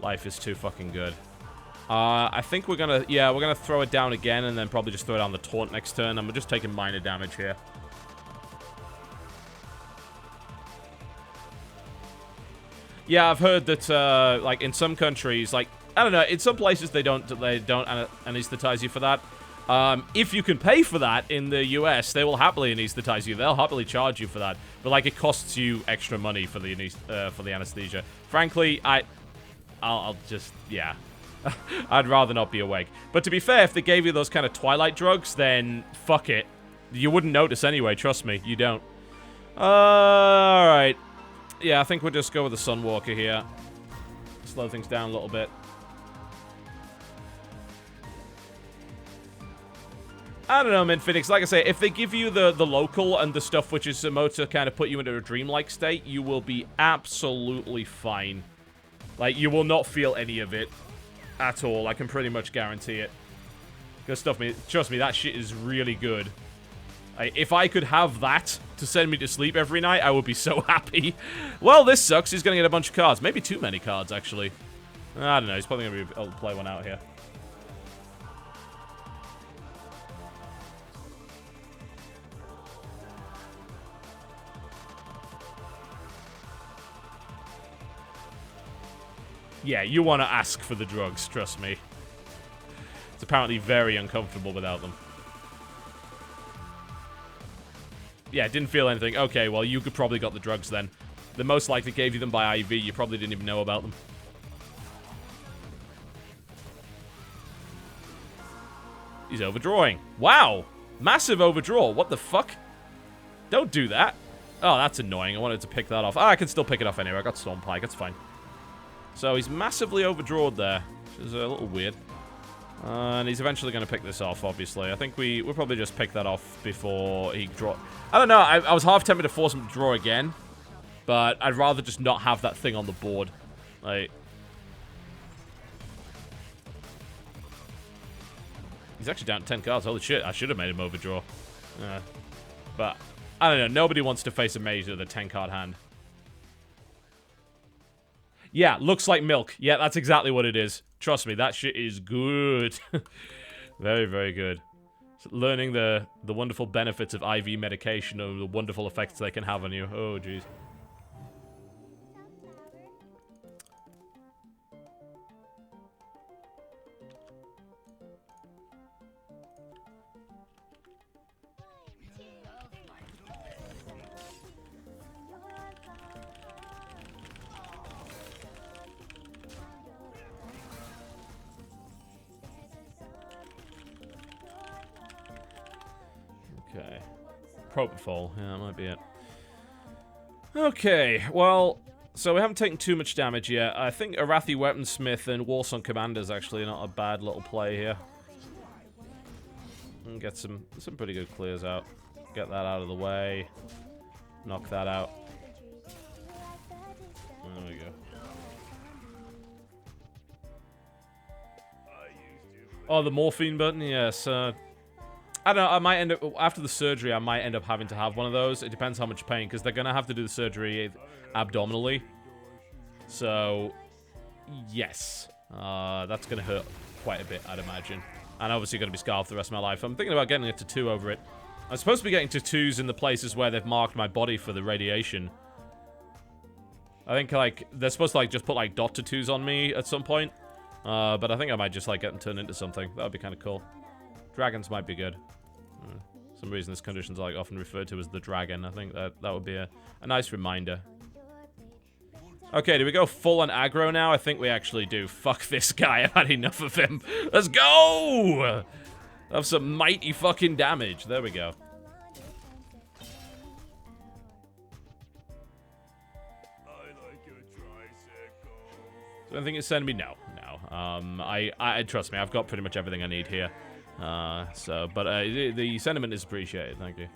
Life is too fucking good. I think we're gonna... Yeah, we're gonna throw it down again and then probably just throw it on the taunt next turn. And we're just taking minor damage here. Yeah, I've heard that, like, in some countries, like, I don't know, in some places they don't anesthetize you for that. If you can pay for that in the US, they will happily anesthetize you. They'll happily charge you for that. But, like, it costs you extra money for the anesthesia. Frankly, I'll just, yeah. I'd rather not be awake. But to be fair, if they gave you those kind of Twilight drugs, then fuck it. You wouldn't notice anyway, trust me, you don't. Alright. Yeah, I think we'll just go with the Sunwalker here. Slow things down a little bit. I don't know, Minfinix. Like I say, if they give you the local and the stuff which is supposed to kind of put you into a dreamlike state, you will be absolutely fine. Like, you will not feel any of it at all. I can pretty much guarantee it. Because trust me, that shit is really good. If I could have that to send me to sleep every night, I would be so happy. Well, this sucks. He's going to get a bunch of cards. Maybe too many cards, actually. I don't know. He's probably going to be able to play one out here. Yeah, you want to ask for the drugs, trust me. It's apparently very uncomfortable without them. Yeah, didn't feel anything. Okay, well, you could probably got the drugs then. They most likely gave you them by IV. You probably didn't even know about them. He's overdrawing. Wow! Massive overdraw. What the fuck? Don't do that. Oh, that's annoying. I wanted to pick that off. Ah, I can still pick it off anyway. I got Stormpike. That's fine. So he's massively overdrawed there, which is a little weird. And he's eventually going to pick this off, obviously. I think we'll probably just pick that off before he draw. I don't know. I was half tempted to force him to draw again. But I'd rather just not have that thing on the board. Like... He's actually down to 10 cards. Holy shit, I should have made him overdraw. But, I don't know. Nobody wants to face a mage with a 10-card hand. Yeah, looks like milk. Yeah, that's exactly what it is. Trust me, that shit is good. Very, very good. Learning the wonderful benefits of IV medication and the wonderful effects they can have on you. Oh, jeez. Okay. Propofol. Yeah, that might be it. Okay, well, so we haven't taken too much damage yet. I think Arathi Weaponsmith and Warsong Commander is actually not a bad little play here. And get some pretty good clears out. Get that out of the way. Knock that out. There we go. Oh, the morphine button? Yes, I don't know, I might end up, after the surgery, I might end up having to have one of those. It depends how much pain, because they're going to have to do the surgery abdominally. So, yes. That's going to hurt quite a bit, I'd imagine. And obviously going to be scarred for the rest of my life. I'm thinking about getting a tattoo over it. I'm supposed to be getting tattoos in the places where they've marked my body for the radiation. I think, like, they're supposed to, like, just put, like, dot tattoos on me at some point. But I think I might just, like, get them turned into something. That would be kind of cool. Dragons might be good. For some reason this condition's like often referred to as the dragon. I think that would be a nice reminder. Okay, do we go full on aggro now? I think we actually do. Fuck this guy. I've had enough of him. Let's go! Have some mighty fucking damage. There we go. So anything it's sending me? No. I trust me, I've got pretty much everything I need here. But the sentiment is appreciated, thank you.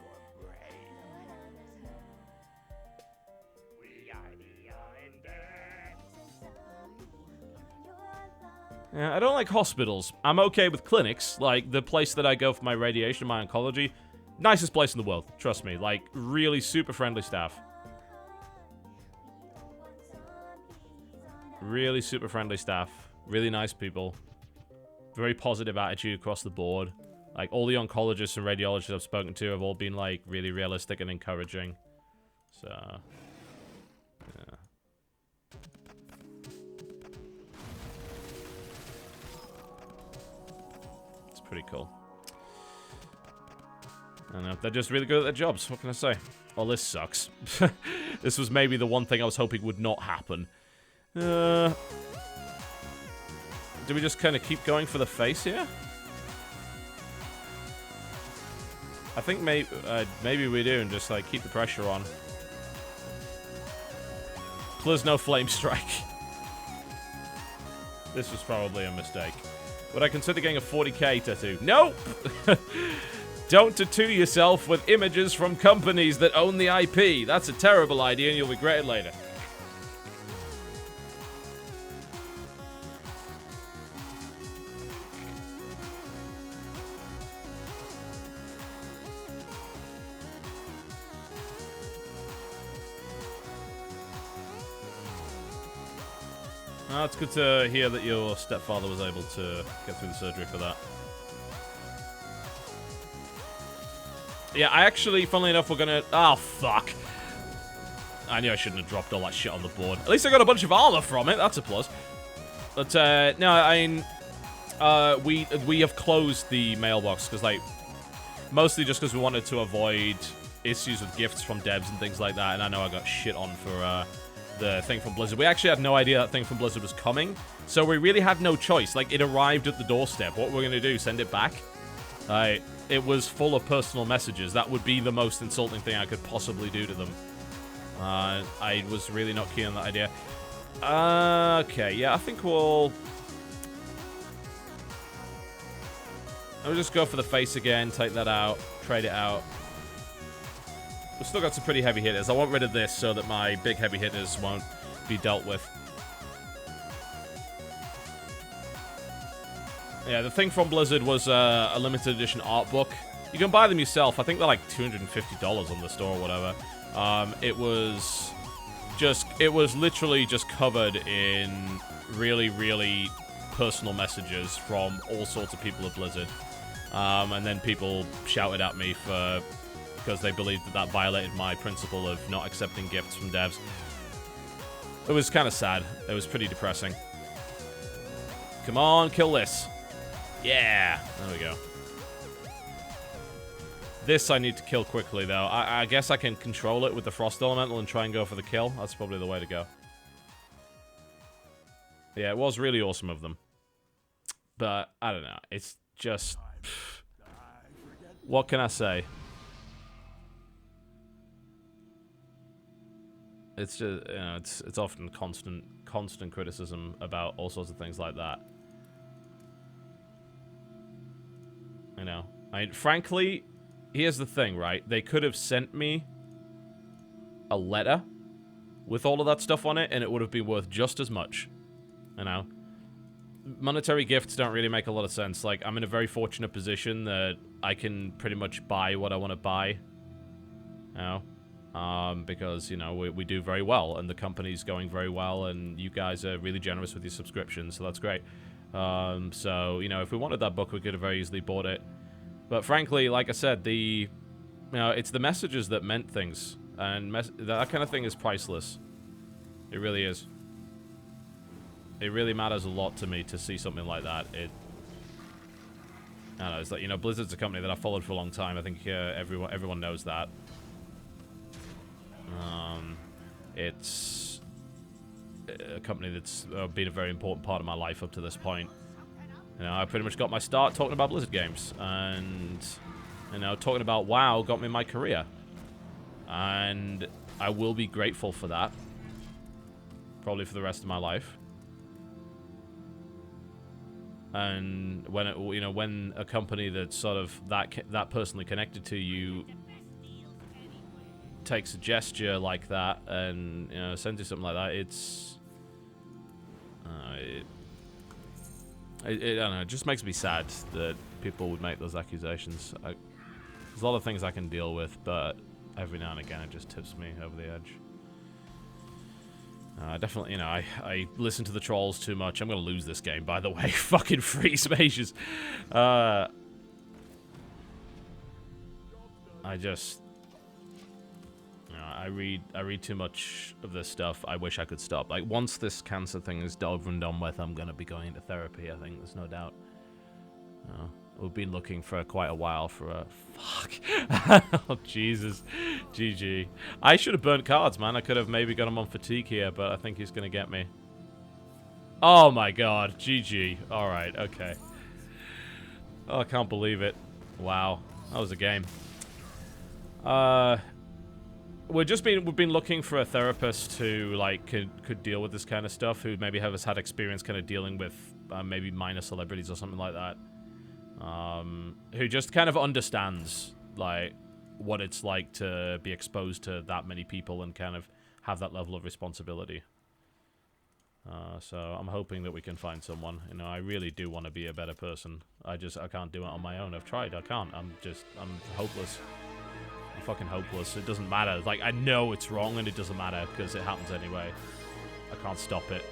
Yeah, I don't like hospitals. I'm okay with clinics, like the place that I go for my radiation, my oncology. Nicest place in the world, trust me. Like, really super friendly staff. Really super friendly staff. Really nice people. Very positive attitude across the board. Like, all the oncologists and radiologists I've spoken to have all been, like, really realistic and encouraging. So, yeah. It's pretty cool. I know, they're just really good at their jobs. What can I say? Well, this sucks. This was maybe the one thing I was hoping would not happen. Do we just kind of keep going for the face here? I think maybe we do and just, like, keep the pressure on. Plus no flame strike. This was probably a mistake. Would I consider getting a 40k tattoo? Nope! Don't tattoo yourself with images from companies that own the IP. That's a terrible idea and you'll regret it later. It's good to hear that your stepfather was able to get through the surgery for that. Yeah, I actually, funnily enough, we're gonna... Oh, fuck. I knew I shouldn't have dropped all that shit on the board. At least I got a bunch of armor from it. That's a plus. But, no, I mean... we have closed the mailbox, because, like... Mostly just because we wanted to avoid issues with gifts from devs and things like that, and I know I got shit on for, the thing from Blizzard. We actually had no idea that thing from Blizzard was coming, so we really had no choice. Like, it arrived at the doorstep. What we're gonna do, send it back? It was full of personal messages. That would be the most insulting thing I could possibly do to them. I was really not keen on that idea. Okay, yeah, I think we'll just go for the face again, take that out, trade it out. We've still got some pretty heavy hitters. I want rid of this so that my big heavy hitters won't be dealt with. Yeah, the thing from Blizzard was a limited edition art book. You can buy them yourself. I think they're like $250 on the store or whatever. It was literally just covered in really, really personal messages from all sorts of people at Blizzard. And then people shouted at me because they believed that violated my principle of not accepting gifts from devs. It was kind of sad. It was pretty depressing. Come on, kill this. Yeah, there we go. This I need to kill quickly, though. I guess I can control it with the Frost Elemental and try and go for the kill. That's probably the way to go. Yeah, it was really awesome of them. But, I don't know. It's just... What can I say? It's just, you know, it's often constant criticism about all sorts of things like that. You know, frankly, here's the thing, right? They could have sent me a letter with all of that stuff on it, and it would have been worth just as much. You know, monetary gifts don't really make a lot of sense. Like, I'm in a very fortunate position that I can pretty much buy what I want to buy. You know. Because, you know, we do very well, and the company's going very well, and you guys are really generous with your subscriptions, so that's great. So, you know, if we wanted that book, we could have very easily bought it. But frankly, like I said, you know, it's the messages that meant things, and that kind of thing is priceless. It really is. It really matters a lot to me to see something like that. I don't know, it's like, you know, Blizzard's a company that I've followed for a long time. I think everyone knows that. It's a company that's been a very important part of my life up to this point. You know, I pretty much got my start talking about Blizzard games, and, you know, talking about WoW got me my career. And I will be grateful for that. Probably for the rest of my life. And when when a company that's sort of that personally connected to you takes a gesture like that and, you know, sends you something like that, it's I don't know, it just makes me sad that people would make those accusations. There's a lot of things I can deal with, but every now and again it just tips me over the edge. Definitely, you know, I listen to the trolls too much. I'm gonna lose this game, by the way. Fucking freeze mages. I just... You know, I read too much of this stuff. I wish I could stop. Like, once this cancer thing is over and done with, I'm gonna be going into therapy, I think. There's no doubt. We've been looking for quite a while for a... Fuck. Oh, Jesus. GG. I should have burnt cards, man. I could have maybe got him on fatigue here, but I think he's going to get me. Oh, my God. GG. All right. Okay. Oh, I can't believe it. Wow. That was a game. We've been looking for a therapist who, like, could deal with this kind of stuff, who maybe has had experience kind of dealing with maybe minor celebrities or something like that. Who just kind of understands, like, what it's like to be exposed to that many people and kind of have that level of responsibility. So I'm hoping that we can find someone. You know, I really do want to be a better person. I can't do it on my own. I've tried. I can't. I'm hopeless. I'm fucking hopeless. It doesn't matter. Like, I know it's wrong and it doesn't matter because it happens anyway. I can't stop it.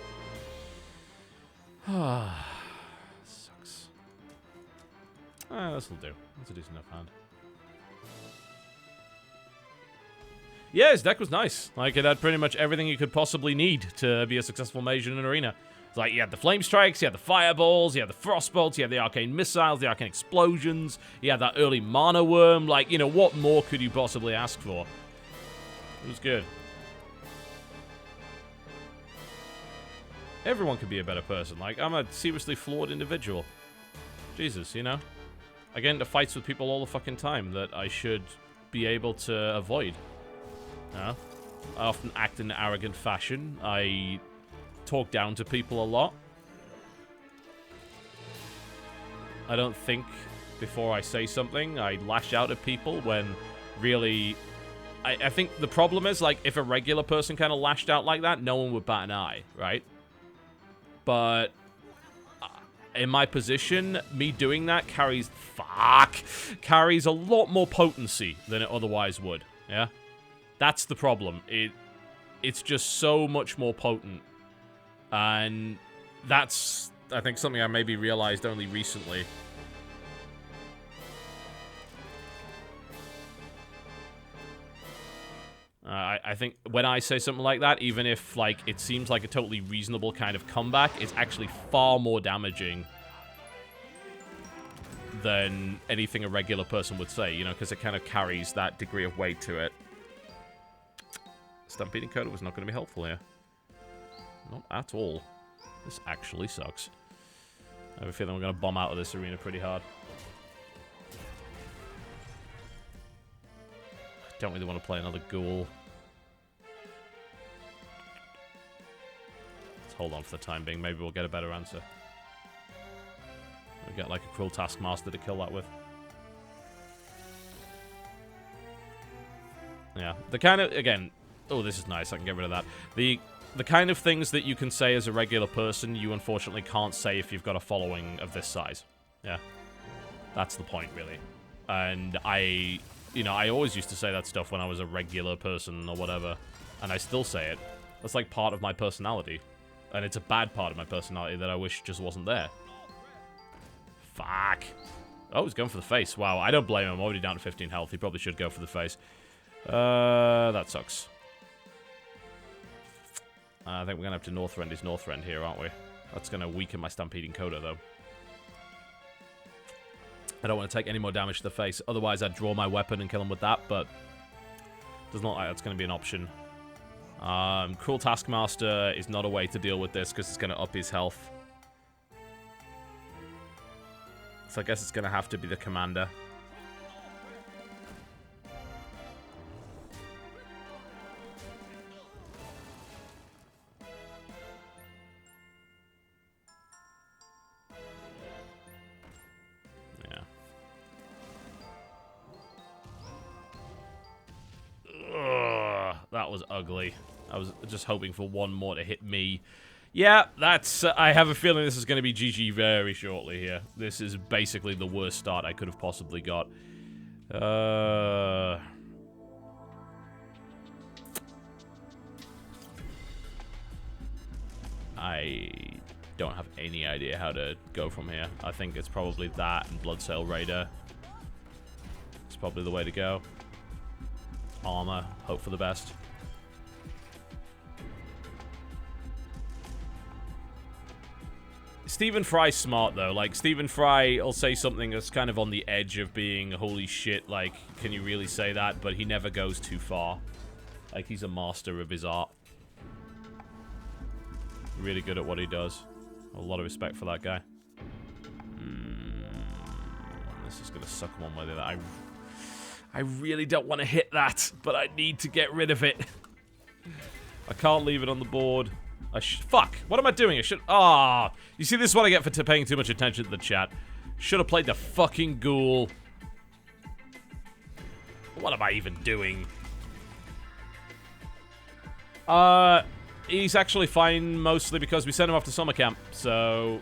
Sucks. This'll do. That's a decent enough hand. Yeah, his deck was nice. Like, it had pretty much everything you could possibly need to be a successful mage in an arena. It's like, you had the Flame Strikes, you had the Fireballs, you had the Frostbolts, you had the Arcane Missiles, the Arcane Explosions, you had that early Mana Worm. Like, you know, what more could you possibly ask for? It was good. Everyone could be a better person. Like, I'm a seriously flawed individual. Jesus, you know? I get into fights with people all the fucking time that I should be able to avoid. I often act in an arrogant fashion. I talk down to people a lot. I don't think before I say something. I lash out at people when really... I think the problem is, like, if a regular person kind of lashed out like that, no one would bat an eye, right? But in my position, me doing that carries a lot more potency than it otherwise would, yeah? That's the problem. It's just so much more potent. And that's, I think, something I maybe realized only recently. I think when I say something like that, even if, like, it seems like a totally reasonable kind of comeback, it's actually far more damaging than anything a regular person would say, you know, because it kind of carries that degree of weight to it. Stampeding Coda was not going to be helpful here. Not at all. This actually sucks. I have a feeling we're going to bomb out of this arena pretty hard. I don't really want to play another ghoul. Let's hold on for the time being. Maybe we'll get a better answer. We'll get like a Cruel Taskmaster to kill that with. Yeah. The kind of, again... Oh, this is nice. I can get rid of that. The kind of things that you can say as a regular person, you unfortunately can't say if you've got a following of this size. Yeah. That's the point, really. And you know, I always used to say that stuff when I was a regular person or whatever. And I still say it. That's like part of my personality. And it's a bad part of my personality that I wish just wasn't there. Fuck. Oh, he's going for the face. Wow, I don't blame him. I'm already down to 15 health. He probably should go for the face. That sucks. I think we're going to have to Northrend his Northrend here, aren't we? That's going to weaken my Stampeding Coda, though. I don't want to take any more damage to the face. Otherwise, I'd draw my weapon and kill him with that, but... doesn't look like that's going to be an option. Cruel Taskmaster is not a way to deal with this, because it's going to up his health. So I guess it's going to have to be the Commander. That was ugly. I was just hoping for one more to hit me. Yeah, that's... I have a feeling this is going to be GG very shortly here. This is basically the worst start I could have possibly got. I don't have any idea how to go from here. I think it's probably that and Bloodsail Raider. It's probably the way to go. Armor, hope for the best. Stephen Fry's smart, though. Like, Stephen Fry will say something that's kind of on the edge of being, holy shit, like, can you really say that? But he never goes too far. Like, he's a master of his art. Really good at what he does. A lot of respect for that guy. This is going to suck one way or the other. I really don't want to hit that, but I need to get rid of it. I can't leave it on the board. Fuck! What am I doing? I should... Ah! You see, this is what I get for paying too much attention to the chat. Should have played the fucking ghoul. What am I even doing? He's actually fine, mostly because we sent him off to summer camp, so...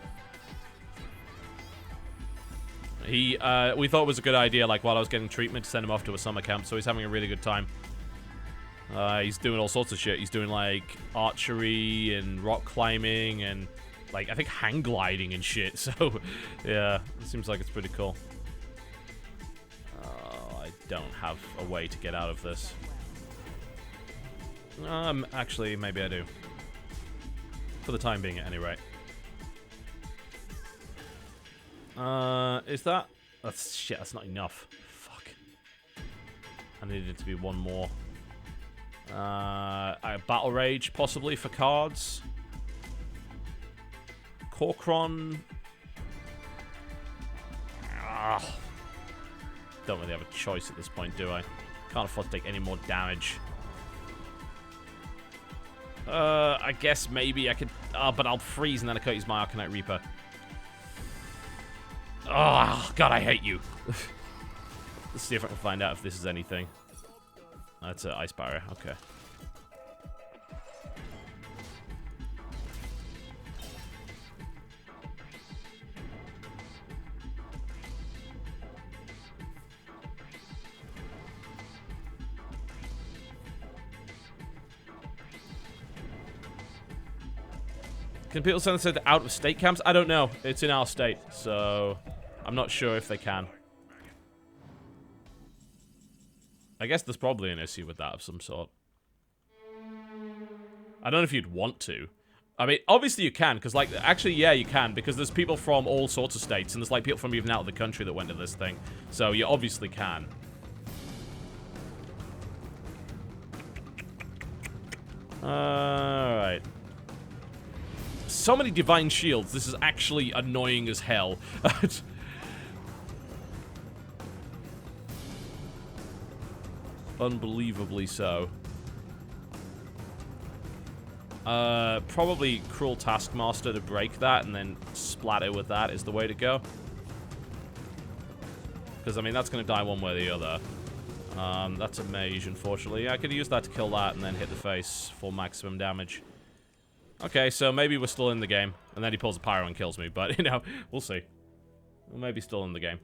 we thought it was a good idea, like, while I was getting treatment, to send him off to a summer camp, so he's having a really good time. He's doing all sorts of shit. He's doing, like, archery and rock climbing and, like, I think hang gliding and shit. So, yeah, it seems like it's pretty cool. I don't have a way to get out of this. Actually, maybe I do. For the time being, at any rate. Is that... That's... Shit, that's not enough. Fuck. I needed it to be one more. Battle Rage, possibly, for cards. Corkron. Don't really have a choice at this point, do I? Can't afford to take any more damage. I guess maybe I could... but I'll freeze and then I can't use my Arcanite Reaper. Oh, God, I hate you. Let's see if I can find out if this is anything. That's an ice barrier. Okay. Can people send this to out-of-state camps? I don't know. It's in our state, so I'm not sure if they can. I guess there's probably an issue with that of some sort. I don't know if you'd want to. I mean, obviously you can, because, like, actually, yeah, you can, because there's people from all sorts of states, and there's, like, people from even out of the country that went to this thing. So you obviously can. Alright. So many Divine Shields. This is actually annoying as hell. Unbelievably so. Probably Cruel Taskmaster to break that and then splatter with that is the way to go. Because, I mean, that's going to die one way or the other. That's a mage, unfortunately. I could use that to kill that and then hit the face for maximum damage. Okay, so maybe we're still in the game. And then he pulls a pyro and kills me. But, you know, we'll see. We're maybe still in the game.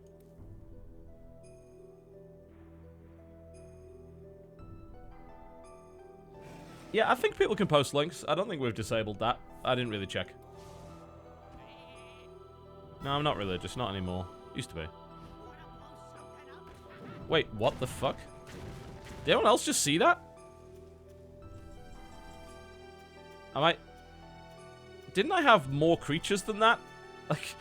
Yeah, I think people can post links. I don't think we've disabled that. I didn't really check. No, I'm not religious. Not anymore. Used to be. Wait, what the fuck? Did anyone else just see that? Didn't I have more creatures than that? Like,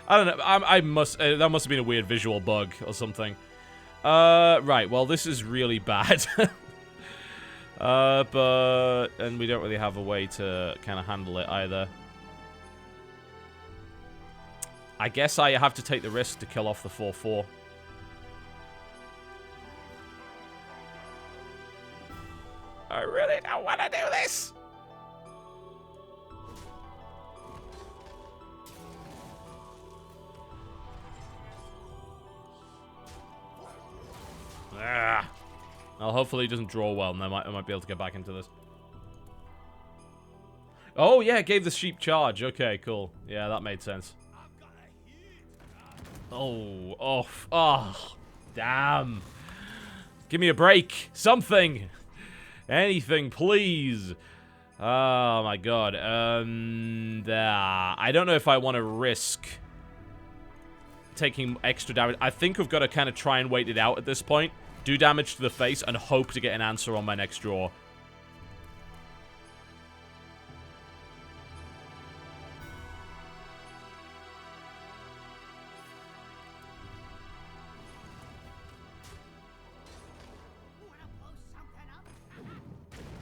I don't know. I must. That must have been a weird visual bug or something. Right. Well, this is really bad. And we don't really have a way to kind of handle it either. I guess I have to take the risk to kill off the 4/4. I really don't want to do this. Well, hopefully he doesn't draw well, and I might be able to get back into this. Oh, yeah, it gave the sheep charge. Okay, cool. Yeah, that made sense. Oh, damn. Give me a break. Something. Anything, please. Oh my god. I don't know if I want to risk taking extra damage. I think we've got to kind of try and wait it out at this point. Do damage to the face and hope to get an answer on my next draw.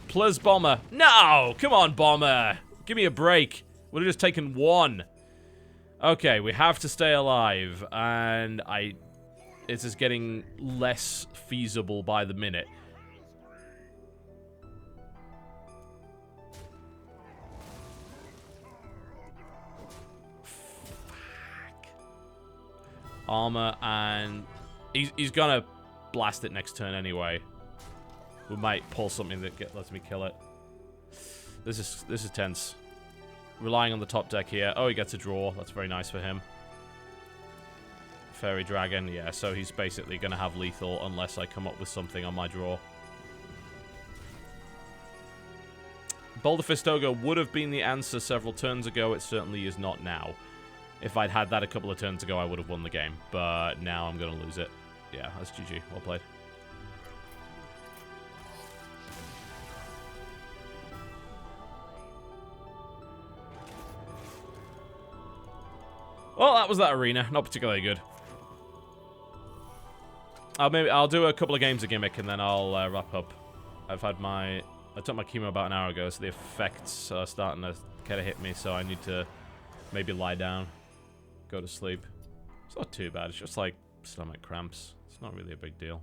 Plus Bomber. No! Come on, Bomber. Give me a break. Would have just taken one. Okay, we have to stay alive. And this is getting less feasible by the minute. Fuck. Armor and... He's gonna blast it next turn anyway. We might pull something that lets me kill it. This is tense. Relying on the top deck here. Oh, he gets a draw. That's very nice for him. Fairy Dragon. Yeah, so he's basically going to have lethal unless I come up with something on my draw. Boulder Fist Ogre would have been the answer several turns ago. It certainly is not now. If I'd had that a couple of turns ago, I would have won the game. But now I'm going to lose it. Yeah, that's GG. Well played. Well, that was that arena. Not particularly good. I'll do a couple of games of Gimmick and then I'll wrap up. I took my chemo about an hour ago, so the effects are starting to kind of hit me, so I need to maybe lie down, go to sleep. It's not too bad. It's just like stomach cramps. It's not really a big deal.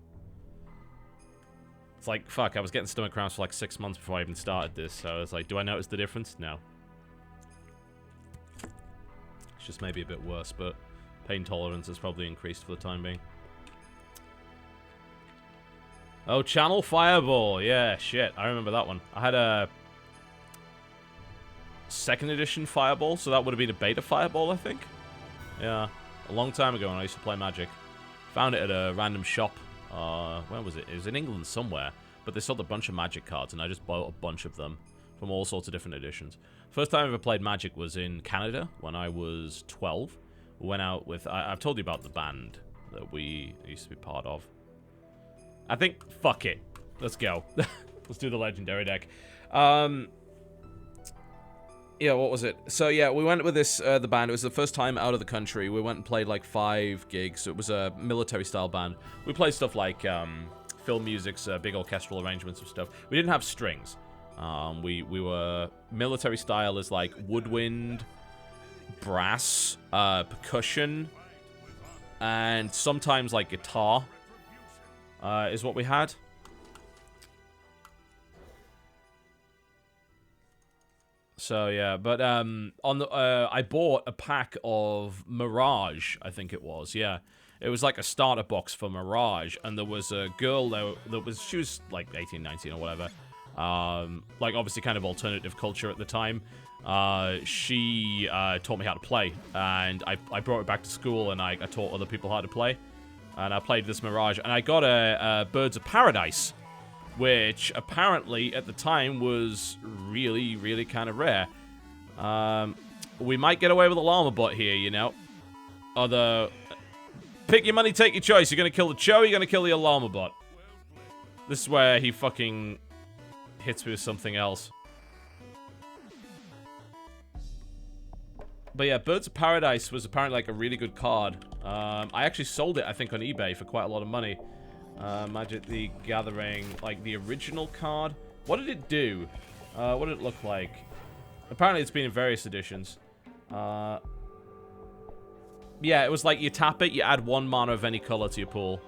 It's like, fuck, I was getting stomach cramps for like 6 months before I even started this, so I was like, do I notice the difference? No. Just maybe a bit worse, but pain tolerance has probably increased for the time being. Oh, Channel Fireball. Yeah, shit. I remember that one. I had a 2nd edition Fireball, so that would have been a beta Fireball, I think. Yeah, a long time ago when I used to play Magic. Found it at a random shop. Where was it? It was in England somewhere, but they sold a bunch of Magic cards, and I just bought a bunch of them from all sorts of different editions. First time I ever played Magic was in Canada when I was 12. We went out with... I've told you about the band that we used to be part of. I think... Fuck it. Let's go. Let's do the Legendary deck. Yeah, what was it? So, yeah, we went with this, the band. It was the first time out of the country. We went and played, like, 5 gigs. It was a military-style band. We played stuff like film musics, big orchestral arrangements of stuff. We didn't have strings. We were military style as like woodwind, brass, percussion, and sometimes like guitar is what we had. So yeah, but on the I bought a pack of Mirage, I think it was. Yeah, it was like a starter box for Mirage, and there was a girl she was like 18, 19 or whatever. Like obviously kind of alternative culture at the time. She taught me how to play, and I brought it back to school, and I taught other people how to play, and I played this Mirage, and I got a Birds of Paradise, which apparently at the time was really, really kind of rare. We might get away with a llama bot here, you know. Although, pick your money, take your choice. You're gonna kill the Cho, you're gonna kill the llama bot. This is where he fucking hits me with something else. But yeah, Birds of Paradise was apparently like a really good card. I actually sold it, I think, on eBay for quite a lot of money. Magic the Gathering, like the original card. What did it do? What did it look like? Apparently it's been in various editions. Yeah, it was like you tap it, you add 1 mana of any color to your pool.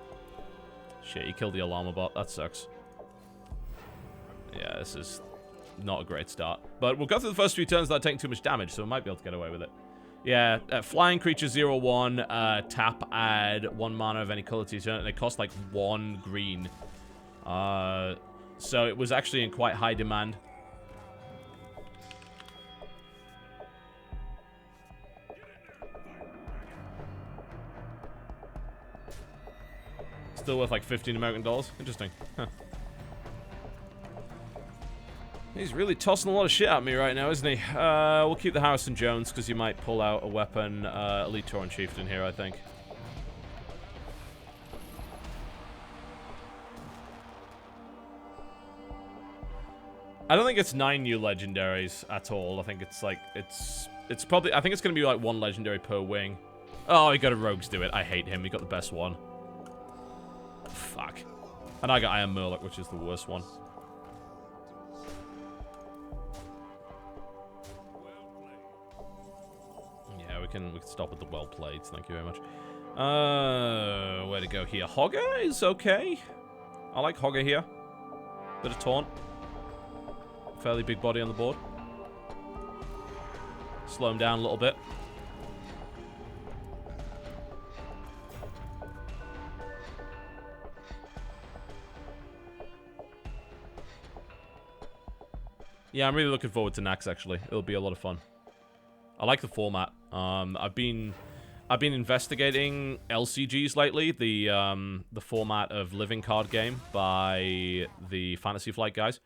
Shit, you killed the llama bot. That sucks. Yeah, this is not a great start. But we'll go through the first few turns without taking too much damage, so we might be able to get away with it. Yeah, flying creature 0/1, tap, add 1 mana of any color to your turn, and they cost like 1 green. So it was actually in quite high demand. Still worth like $15 American. Interesting. Huh. He's really tossing a lot of shit at me right now, isn't he? We'll keep the Harrison Jones, because you might pull out a weapon. Elite Tauren Chieftain here, I think. I don't think it's 9 new legendaries at all. I think it's like, it's probably, I think it's going to be like 1 legendary per wing. Oh, he got a Rogues do it. I hate him. He got the best one. Fuck. And I got Iron Murloc, which is the worst one. Yeah, we can stop with the well played. Thank you very much. Where to go here? Hogger is okay. I like Hogger here. Bit of taunt. Fairly big body on the board. Slow him down a little bit. Yeah, I'm really looking forward to Nax, actually. It'll be a lot of fun. I like the format. I've been investigating LCGs lately, the format of living card game by the Fantasy Flight guys.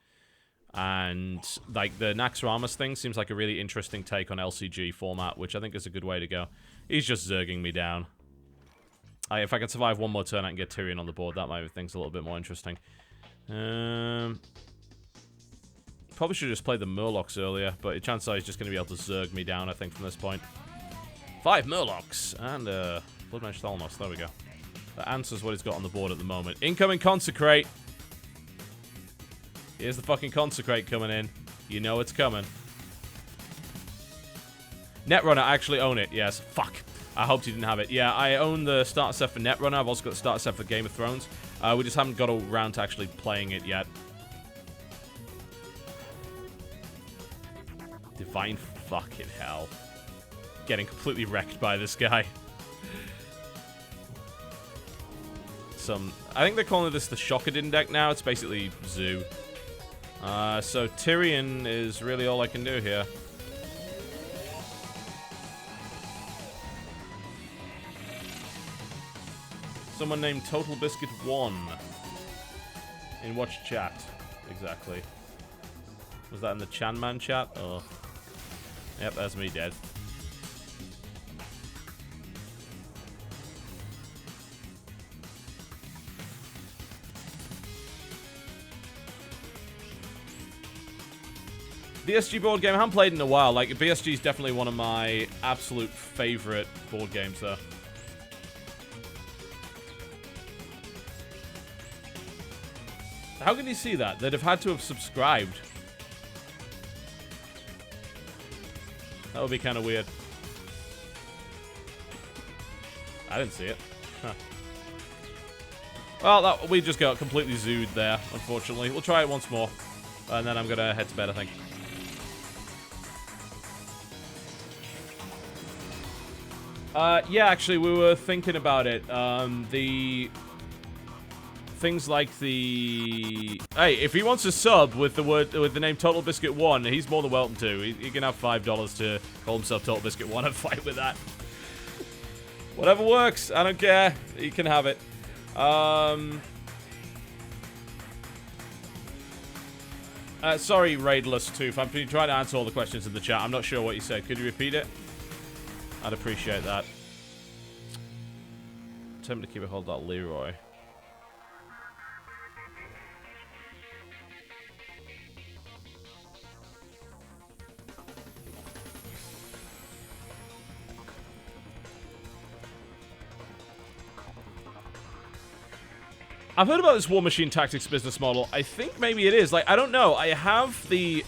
And, like, the Naxxramas thing seems like a really interesting take on LCG format, which I think is a good way to go. He's just zerging me down. If I can survive one more turn, I can get Tyrion on the board. That might make things a little bit more interesting. Probably should have just played the Murlocs earlier, but chances are he's just going to be able to zerg me down, I think, from this point. 5 Murlocs and Bloodmage Thalmos. There we go. That answers what he's got on the board at the moment. Incoming Consecrate. Here's the fucking Consecrate coming in. You know it's coming. Netrunner, I actually own it. Yes. Fuck. I hoped you didn't have it. Yeah, I own the starter set for Netrunner. I've also got the starter set for Game of Thrones. We just haven't got around to actually playing it yet. Divine fucking hell. Getting completely wrecked by this guy. I think they're calling this the Shockadin deck now. It's basically Zoo. So Tyrion is really all I can do here. Someone named TotalBiscuit 1. In watch chat? Exactly. Was that in the Chanman chat? Oh. Yep, that's me dead. BSG board game, I haven't played in a while. Like, BSG is definitely one of my absolute favorite board games, though. How can you see that? They'd have had to have subscribed. That would be kind of weird. I didn't see it. Huh. Well, we just got completely zooed there, unfortunately. We'll try it once more. And then I'm going to head to bed, I think. Yeah, actually, we were thinking about it. Things like the... Hey, if he wants to sub with the name TotalBiscuit 1, he's more than welcome to. He can have $5 to call himself TotalBiscuit 1 and fight with that. Whatever works. I don't care. He can have it. Sorry, Raidless Tooth. I've been trying to answer all the questions in the chat. I'm not sure what you said. Could you repeat it? I'd appreciate that. Attempt to keep a hold of that Leroy. I've heard about this War Machine Tactics business model. I think maybe it is. Like, I don't know. I have the...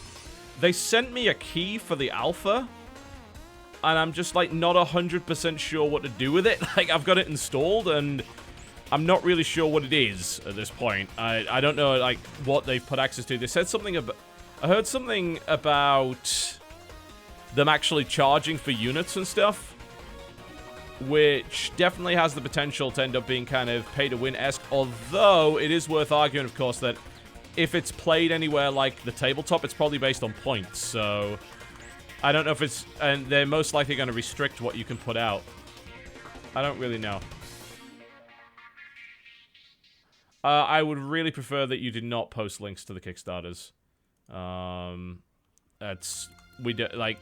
They sent me a key for the alpha. And I'm just, like, not 100% sure what to do with it. Like, I've got it installed, and I'm not really sure what it is at this point. I don't know, like, what they've put access to. They said something about... I heard something about them actually charging for units and stuff. Which definitely has the potential to end up being kind of pay-to-win-esque. Although, it is worth arguing, of course, that if it's played anywhere like the tabletop, it's probably based on points. So, I don't know if it's... And they're most likely going to restrict what you can put out. I don't really know. I would really prefer that you did not post links to the Kickstarters. That's we do like